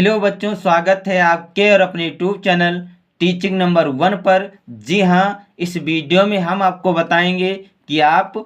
Hello बच्चों, स्वागत है आपके और अपने यूट्यूब चैनल टीचिंग नंबर 1 पर। जी हाँ, इस वीडियो में हम आपको बताएंगे कि आप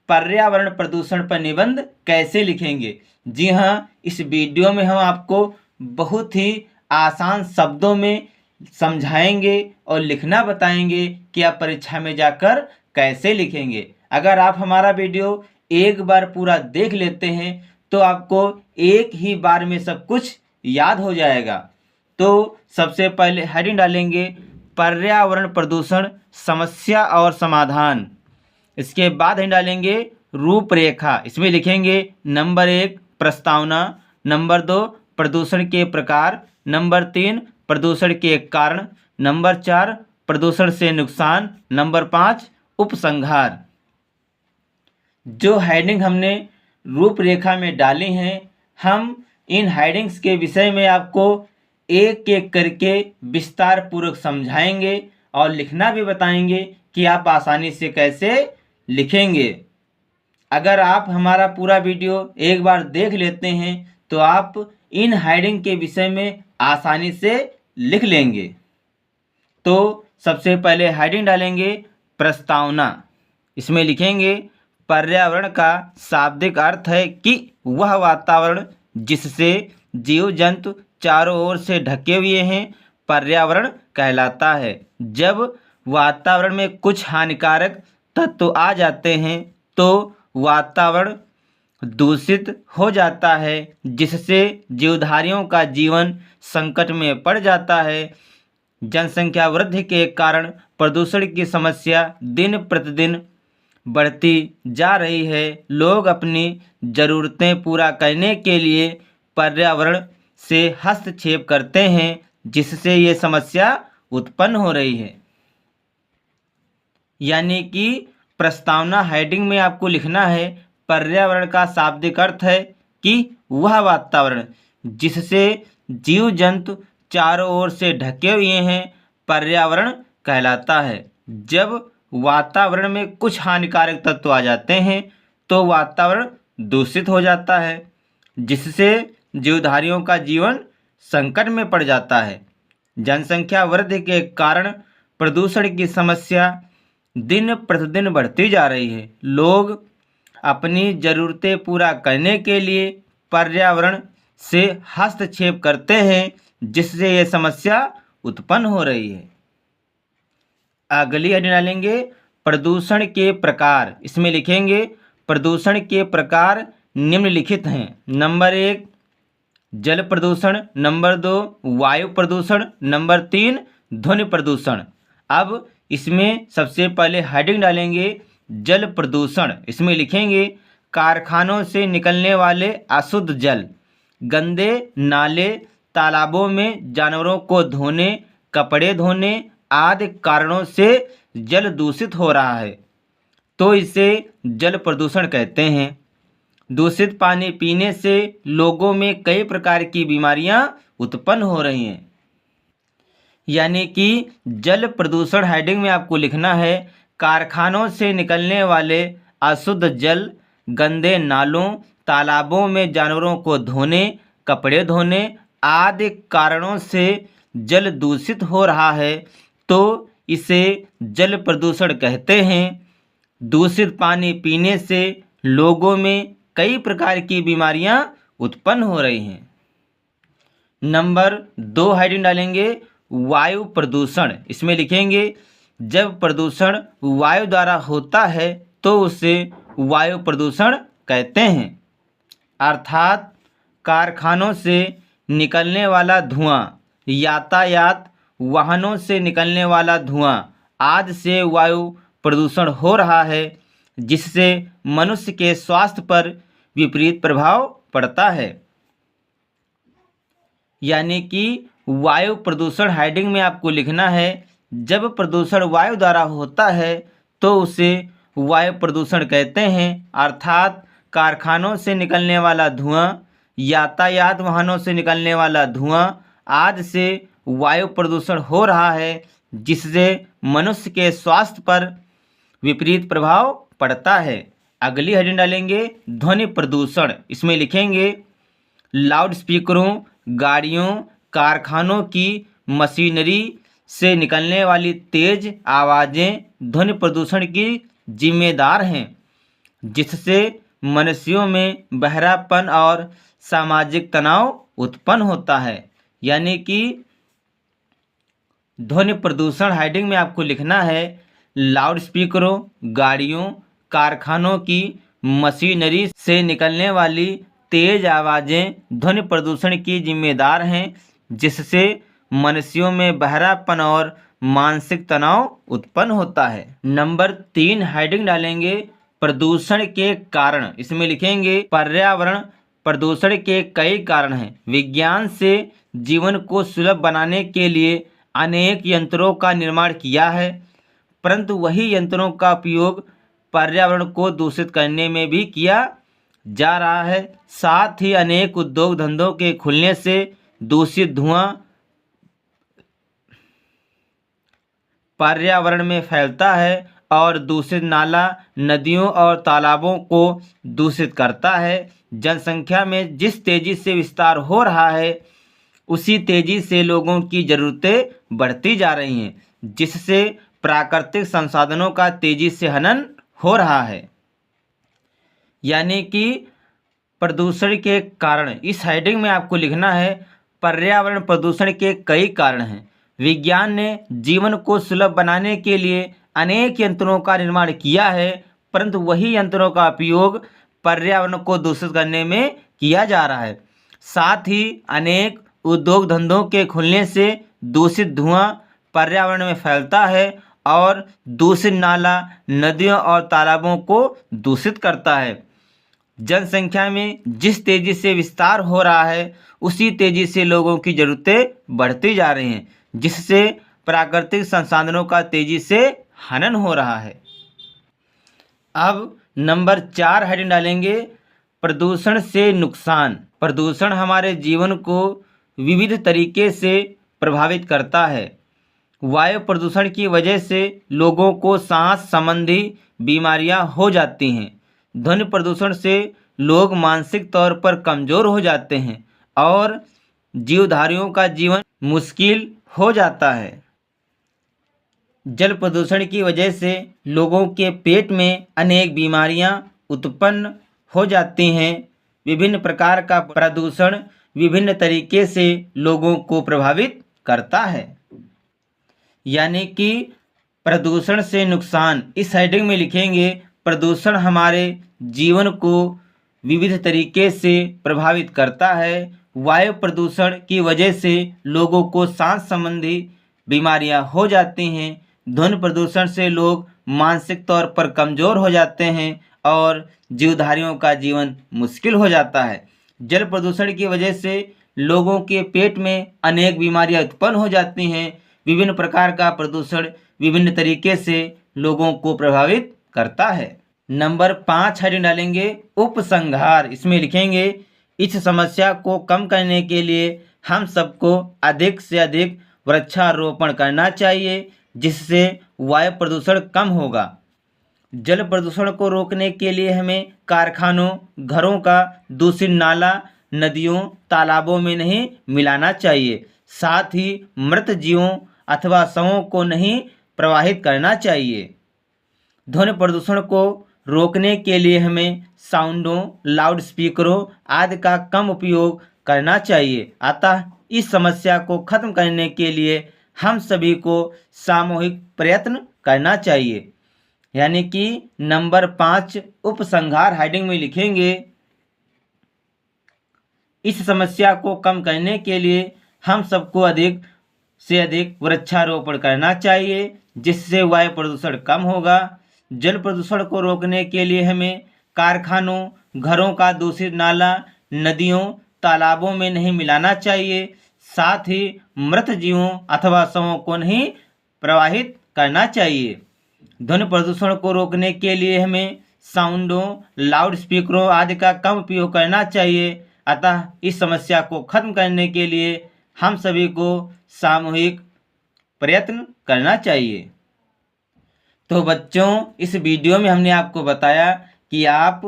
पर्यावरण प्रदूषण पर निबंध कैसे लिखेंगे। जी हाँ, इस वीडियो में हम आपको बहुत ही आसान शब्दों में समझाएंगे और लिखना बताएंगे कि आप परीक्षा में जाकर कैसे लिखेंगे। अगर आप हमारा वीडियो एक बार पूरा देख लेते हैं तो आपको एक ही बार में सब कुछ याद हो जाएगा। तो सबसे पहले हेडिंग डालेंगे पर्यावरण प्रदूषण समस्या और समाधान। इसके बाद हेडिंग डालेंगे रूपरेखा। इसमें लिखेंगे नंबर 1 प्रस्तावना, नंबर 2 प्रदूषण के प्रकार, नंबर 3 प्रदूषण के कारण, नंबर 4 प्रदूषण से नुकसान, नंबर 5 उपसंहार। जो हेडिंग हमने रूपरेखा में डाली हैं, हम इन हेडिंग्स के विषय में आपको एक एक करके विस्तार पूर्वक समझाएंगे और लिखना भी बताएंगे कि आप आसानी से कैसे लिखेंगे। अगर आप हमारा पूरा वीडियो एक बार देख लेते हैं तो आप इन हेडिंग के विषय में आसानी से लिख लेंगे। तो सबसे पहले हेडिंग डालेंगे प्रस्तावना। इसमें लिखेंगे पर्यावरण का शाब्दिक अर्थ है कि वह वातावरण जिससे जीव जंतु चारों ओर से ढके हुए हैं पर्यावरण कहलाता है। जब वातावरण में कुछ हानिकारक तत्व आ जाते हैं तो वातावरण दूषित हो जाता है, जिससे जीवधारियों का जीवन संकट में पड़ जाता है। जनसंख्या वृद्धि के कारण प्रदूषण की समस्या दिन प्रतिदिन बढ़ती जा रही है। लोग अपनी ज़रूरतें पूरा करने के लिए पर्यावरण से हस्तक्षेप करते हैं, जिससे ये समस्या उत्पन्न हो रही है। यानी कि प्रस्तावना हेडिंग में आपको लिखना है पर्यावरण का शाब्दिक अर्थ है कि वह वातावरण जिससे जीव जंतु चारों ओर से ढके हुए हैं पर्यावरण कहलाता है। जब वातावरण में कुछ हानिकारक तत्व आ जाते हैं तो वातावरण दूषित हो जाता है, जिससे जीवधारियों का जीवन संकट में पड़ जाता है। जनसंख्या वृद्धि के कारण प्रदूषण की समस्या दिन प्रतिदिन बढ़ती जा रही है। लोग अपनी ज़रूरतें पूरा करने के लिए पर्यावरण से हस्तक्षेप करते हैं, जिससे ये समस्या उत्पन्न हो रही है। अगली हेडिंग डालेंगे प्रदूषण के प्रकार। इसमें लिखेंगे प्रदूषण के प्रकार निम्नलिखित हैं। नंबर 1 जल प्रदूषण, नंबर 2 वायु प्रदूषण, नंबर 3 ध्वनि प्रदूषण। अब इसमें सबसे पहले हेडिंग डालेंगे जल प्रदूषण। इसमें लिखेंगे कारखानों से निकलने वाले अशुद्ध जल, गंदे नाले, तालाबों में जानवरों को धोने, कपड़े धोने आदि कारणों से जल दूषित हो रहा है, तो इसे जल प्रदूषण कहते हैं। दूषित पानी पीने से लोगों में कई प्रकार की बीमारियां उत्पन्न हो रही हैं। यानी कि जल प्रदूषण हेडिंग में आपको लिखना है कारखानों से निकलने वाले अशुद्ध जल, गंदे नालों, तालाबों में जानवरों को धोने, कपड़े धोने आदि कारणों से जल दूषित हो रहा है, तो इसे जल प्रदूषण कहते हैं। दूषित पानी पीने से लोगों में कई प्रकार की बीमारियां उत्पन्न हो रही हैं। नंबर 2 हेडिंग डालेंगे वायु प्रदूषण। इसमें लिखेंगे जब प्रदूषण वायु द्वारा होता है तो उसे वायु प्रदूषण कहते हैं। अर्थात कारखानों से निकलने वाला धुआं, यातायात वाहनों से निकलने वाला धुआं आदि से वायु प्रदूषण हो रहा है, जिससे मनुष्य के स्वास्थ्य पर विपरीत प्रभाव पड़ता है। यानी कि वायु प्रदूषण हेडिंग में आपको लिखना है जब प्रदूषण वायु द्वारा होता है तो उसे वायु प्रदूषण कहते हैं। अर्थात कारखानों से निकलने वाला धुआं, यातायात वाहनों से निकलने वाला धुआं आदि से वायु प्रदूषण हो रहा है, जिससे मनुष्य के स्वास्थ्य पर विपरीत प्रभाव पड़ता है। अगली हेडिंग डालेंगे ध्वनि प्रदूषण। इसमें लिखेंगे लाउड स्पीकरों, गाड़ियों, कारखानों की मशीनरी से निकलने वाली तेज आवाज़ें ध्वनि प्रदूषण की जिम्मेदार हैं, जिससे मनुष्यों में बहरापन और सामाजिक तनाव उत्पन्न होता है। यानी कि ध्वनि प्रदूषण हेडिंग में आपको लिखना है, लाउड स्पीकरों, गाड़ियों, कारखानों की मशीनरी से निकलने वाली तेज आवाज़ें ध्वनि प्रदूषण की जिम्मेदार हैं, जिससे मनुष्यों में बहरापन और मानसिक तनाव उत्पन्न होता है। नंबर 3 हेडिंग डालेंगे, प्रदूषण के कारण। इसमें लिखेंगे, पर्यावरण प्रदूषण के कई कारण हैं। विज्ञान से जीवन को सुलभ बनाने के लिए अनेक यंत्रों का निर्माण किया है, परंतु वही यंत्रों का उपयोग पर्यावरण को दूषित करने में भी किया जा रहा है। साथ ही अनेक उद्योग धंधों के खुलने से दूषित धुआं पर्यावरण में फैलता है और दूषित नाला नदियों और तालाबों को दूषित करता है। जनसंख्या में जिस तेजी से विस्तार हो रहा है, उसी तेजी से लोगों की ज़रूरतें बढ़ती जा रही हैं, जिससे प्राकृतिक संसाधनों का तेजी से हनन हो रहा है। यानी कि प्रदूषण के कारण, इस हेडिंग में आपको लिखना है, पर्यावरण प्रदूषण के कई कारण हैं। विज्ञान ने जीवन को सुलभ बनाने के लिए अनेक यंत्रों का निर्माण किया है, परंतु वही यंत्रों का उपयोग पर्यावरण को दूषित करने में किया जा रहा है। साथ ही अनेक उद्योग धंधों के खुलने से दूषित धुआं पर्यावरण में फैलता है और दूषित नाला नदियों और तालाबों को दूषित करता है। जनसंख्या में जिस तेजी से विस्तार हो रहा है, उसी तेजी से लोगों की ज़रूरतें बढ़ती जा रही हैं, जिससे प्राकृतिक संसाधनों का तेजी से हनन हो रहा है। अब नंबर 4 हेडिंग डालेंगे, प्रदूषण से नुकसान। प्रदूषण हमारे जीवन को विविध तरीके से प्रभावित करता है। वायु प्रदूषण की वजह से लोगों को सांस संबंधी बीमारियां हो जाती हैं। ध्वनि प्रदूषण से लोग मानसिक तौर पर कमज़ोर हो जाते हैं और जीवधारियों का जीवन मुश्किल हो जाता है। जल प्रदूषण की वजह से लोगों के पेट में अनेक बीमारियां उत्पन्न हो जाती हैं। विभिन्न प्रकार का प्रदूषण विभिन्न तरीके से लोगों को प्रभावित करता है। यानी कि प्रदूषण से नुकसान, इस हेडिंग में लिखेंगे, प्रदूषण हमारे जीवन को विविध तरीके से प्रभावित करता है। वायु प्रदूषण की वजह से लोगों को सांस संबंधी बीमारियां हो जाती हैं। ध्वनि प्रदूषण से लोग मानसिक तौर पर कमज़ोर हो जाते हैं और जीवधारियों का जीवन मुश्किल हो जाता है। जल प्रदूषण की वजह से लोगों के पेट में अनेक बीमारियां उत्पन्न हो जाती हैं। विभिन्न प्रकार का प्रदूषण विभिन्न तरीके से लोगों को प्रभावित करता है। नंबर 5 हेडिंग डालेंगे, उपसंहार। इसमें लिखेंगे, इस समस्या को कम करने के लिए हम सबको अधिक से अधिक वृक्षारोपण करना चाहिए, जिससे वायु प्रदूषण कम होगा। जल प्रदूषण को रोकने के लिए हमें कारखानों, घरों का दूषित नाला नदियों तालाबों में नहीं मिलाना चाहिए। साथ ही मृत जीवों अथवा शवों को नहीं प्रवाहित करना चाहिए। ध्वनि प्रदूषण को रोकने के लिए हमें साउंडों, लाउड स्पीकरों आदि का कम उपयोग करना चाहिए। अतः इस समस्या को खत्म करने के लिए हम सभी को सामूहिक प्रयत्न करना चाहिए। यानी कि नंबर 5 उपसंहार हेडिंग में लिखेंगे, इस समस्या को कम करने के लिए हम सबको अधिक से अधिक वृक्षारोपण करना चाहिए, जिससे वायु प्रदूषण कम होगा। जल प्रदूषण को रोकने के लिए हमें कारखानों, घरों का दूषित नाला नदियों तालाबों में नहीं मिलाना चाहिए। साथ ही मृत जीवों अथवा शवों को नहीं प्रवाहित करना चाहिए। ध्वनि प्रदूषण को रोकने के लिए हमें साउंडों, लाउड स्पीकरों आदि का कम उपयोग करना चाहिए। अतः इस समस्या को खत्म करने के लिए हम सभी को सामूहिक प्रयत्न करना चाहिए। तो बच्चों, इस वीडियो में हमने आपको बताया कि आप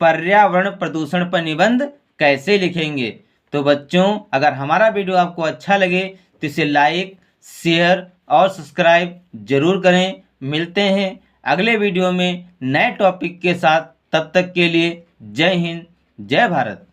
पर्यावरण प्रदूषण पर निबंध कैसे लिखेंगे। तो बच्चों, अगर हमारा वीडियो आपको अच्छा लगे तो इसे लाइक, शेयर और सब्सक्राइब जरूर करें। मिलते हैं अगले वीडियो में नए टॉपिक के साथ। तब तक के लिए जय हिंद, जय भारत।